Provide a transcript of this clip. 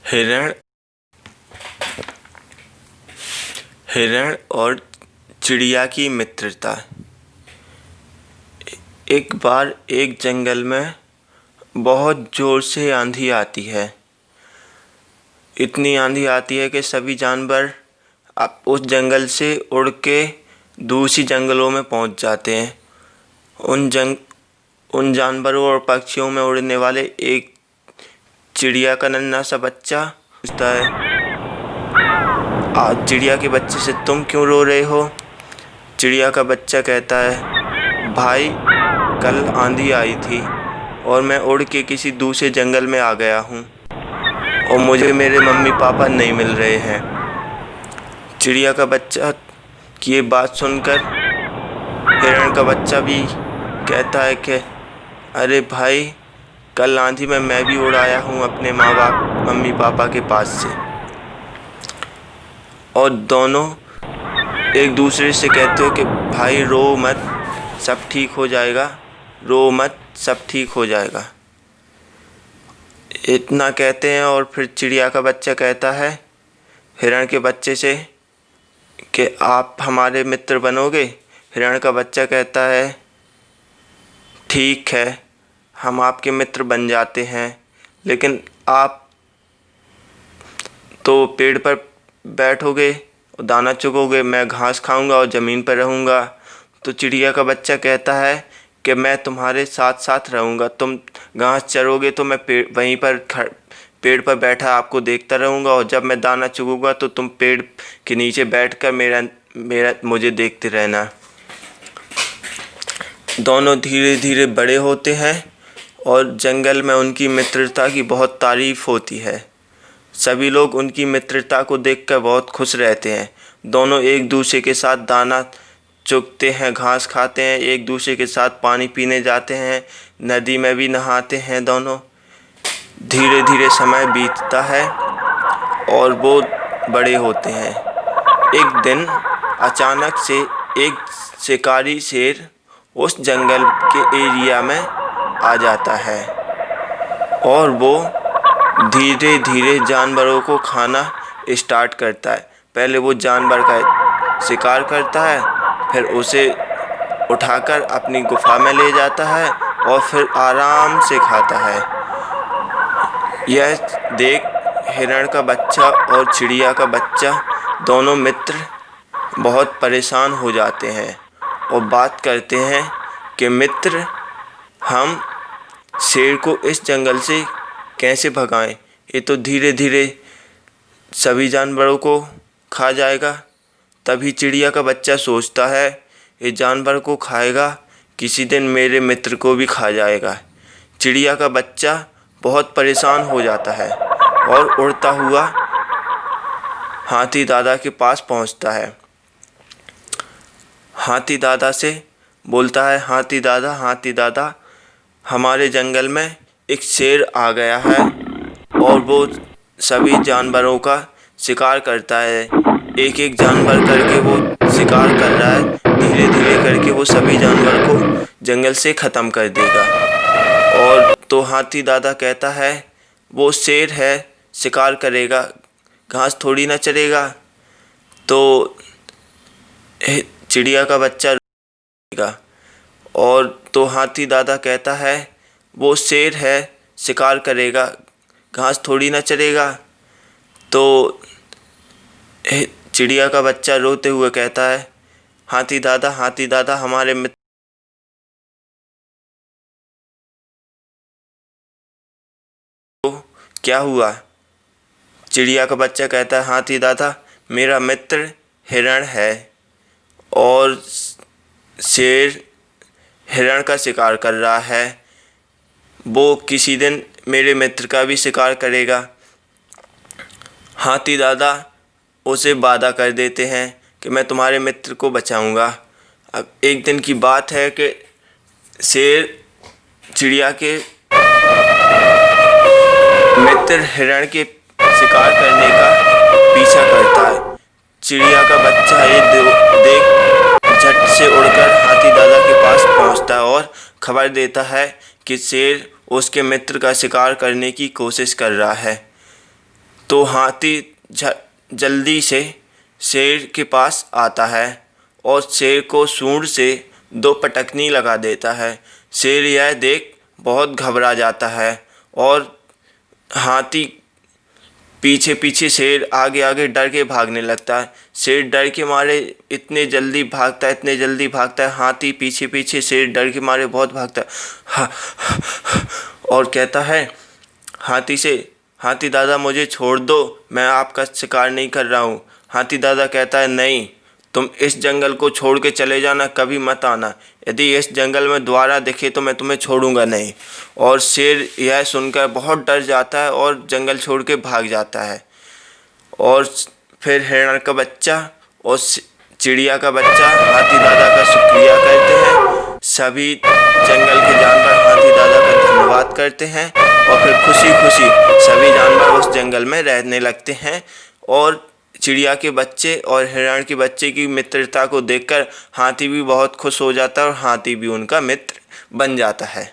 हिरण हिरण और चिड़िया की मित्रता। एक बार एक जंगल में बहुत ज़ोर से आंधी आती है। इतनी आंधी आती है कि सभी जानवर उस जंगल से उड़ के दूसरी जंगलों में पहुंच जाते हैं। उन जानवरों और पक्षियों में उड़ने वाले एक चिड़िया का नन्हा सा बच्चा पूछता है, आज चिड़िया के बच्चे से तुम क्यों रो रहे हो? चिड़िया का बच्चा कहता है, भाई कल आंधी आई थी और मैं उड़ के किसी दूसरे जंगल में आ गया हूँ और मुझे मेरे मम्मी पापा नहीं मिल रहे हैं। चिड़िया का बच्चा की ये बात सुनकर हिरण का बच्चा भी कहता है कि अरे भाई कल आंधी में मैं भी उड़ आया हूँ अपने मम्मी पापा के पास से। और दोनों एक दूसरे से कहते हो कि भाई रो मत, सब ठीक हो जाएगा, रो मत, सब ठीक हो जाएगा। इतना कहते हैं और फिर चिड़िया का बच्चा कहता है हिरण के बच्चे से कि आप हमारे मित्र बनोगे? हिरण का बच्चा कहता है ठीक है, हम आपके मित्र बन जाते हैं, लेकिन आप तो पेड़ पर बैठोगे, दाना चुगोगे, मैं घास खाऊंगा और ज़मीन पर रहूंगा। तो चिड़िया का बच्चा कहता है कि मैं तुम्हारे साथ साथ रहूंगा, तुम घास चरोगे तो मैं वहीं पर पेड़ पर बैठा आपको देखता रहूंगा, और जब मैं दाना चुगूंगा तो तुम पेड़ के नीचे बैठकर मुझे देखते रहना। दोनों धीरे धीरे बड़े होते हैं और जंगल में उनकी मित्रता की बहुत तारीफ़ होती है। सभी लोग उनकी मित्रता को देखकर बहुत खुश रहते हैं। दोनों एक दूसरे के साथ दाना चुगते हैं, घास खाते हैं, एक दूसरे के साथ पानी पीने जाते हैं, नदी में भी नहाते हैं। दोनों धीरे धीरे समय बीतता है और वो बड़े होते हैं। एक दिन अचानक से एक शिकारी शेर उस जंगल के एरिया में आ जाता है और वो धीरे धीरे जानवरों को खाना स्टार्ट करता है। पहले वो जानवर का शिकार करता है, फिर उसे उठाकर अपनी गुफा में ले जाता है और फिर आराम से खाता है। यह देख हिरण का बच्चा और चिड़िया का बच्चा दोनों मित्र बहुत परेशान हो जाते हैं और बात करते हैं कि मित्र, हम शेर को इस जंगल से कैसे भगाएं? ये तो धीरे धीरे सभी जानवरों को खा जाएगा। तभी चिड़िया का बच्चा सोचता है ये जानवर को खाएगा, किसी दिन मेरे मित्र को भी खा जाएगा। चिड़िया का बच्चा बहुत परेशान हो जाता है और उड़ता हुआ हाथी दादा के पास पहुंचता है। हाथी दादा से बोलता है, हाथी दादा, हमारे जंगल में एक शेर आ गया है और वो सभी जानवरों का शिकार करता है। एक एक जानवर करके वो शिकार कर रहा है, धीरे धीरे करके वो सभी जानवर को जंगल से ख़त्म कर देगा। और तो हाथी दादा कहता है वो शेर है, शिकार करेगा, घास थोड़ी ना चरेगा। तो चिड़िया का बच्चा रोएगा और तो हाथी दादा कहता है वो शेर है, शिकार करेगा, घास थोड़ी ना चरेगा। तो चिड़िया का बच्चा रोते हुए कहता है हाथी दादा, हमारे मित्र को क्या हुआ? चिड़िया का बच्चा कहता है हाथी दादा, मेरा मित्र हिरण है और शेर हिरण का शिकार कर रहा है, वो किसी दिन मेरे मित्र का भी शिकार करेगा। हाथी दादा उसे वादा कर देते हैं कि मैं तुम्हारे मित्र को बचाऊंगा। अब एक दिन की बात है कि शेर चिड़िया के मित्र हिरण के शिकार करने का पीछा करता है। चिड़िया का बच्चा ये देख झट से उड़कर हाथी दादा के पास पहुंचता है और खबर देता है कि शेर उसके मित्र का शिकार करने की कोशिश कर रहा है। तो हाथी जल्दी से शेर के पास आता है और शेर को सूंड से 2 पटकनी लगा देता है। शेर यह देख बहुत घबरा जाता है और हाथी पीछे पीछे, शेर आगे आगे डर के भागने लगता है। शेर डर के मारे इतने जल्दी भागता है, इतने जल्दी भागता है, हाथी पीछे पीछे, शेर डर के मारे बहुत भागता है। और कहता है हाथी से, हाथी दादा मुझे छोड़ दो, मैं आपका शिकार नहीं कर रहा हूँ। हाथी दादा कहता है नहीं, तुम इस जंगल को छोड़ के चले जाना, कभी मत आना। यदि इस जंगल में दोबारा दिखे तो मैं तुम्हें छोड़ूंगा नहीं। और शेर यह सुनकर बहुत डर जाता है और जंगल छोड़ के भाग जाता है। और फिर हिरण का बच्चा और चिड़िया का बच्चा हाथी दादा का शुक्रिया करते हैं। सभी जंगल के जानवर हाथी दादा का धन्यवाद करते हैं और फिर खुशी खुशी सभी जानवर उस जंगल में रहने लगते हैं। और चिड़िया के बच्चे और हिरण के बच्चे की मित्रता को देखकर हाथी भी बहुत खुश हो जाता है और हाथी भी उनका मित्र बन जाता है।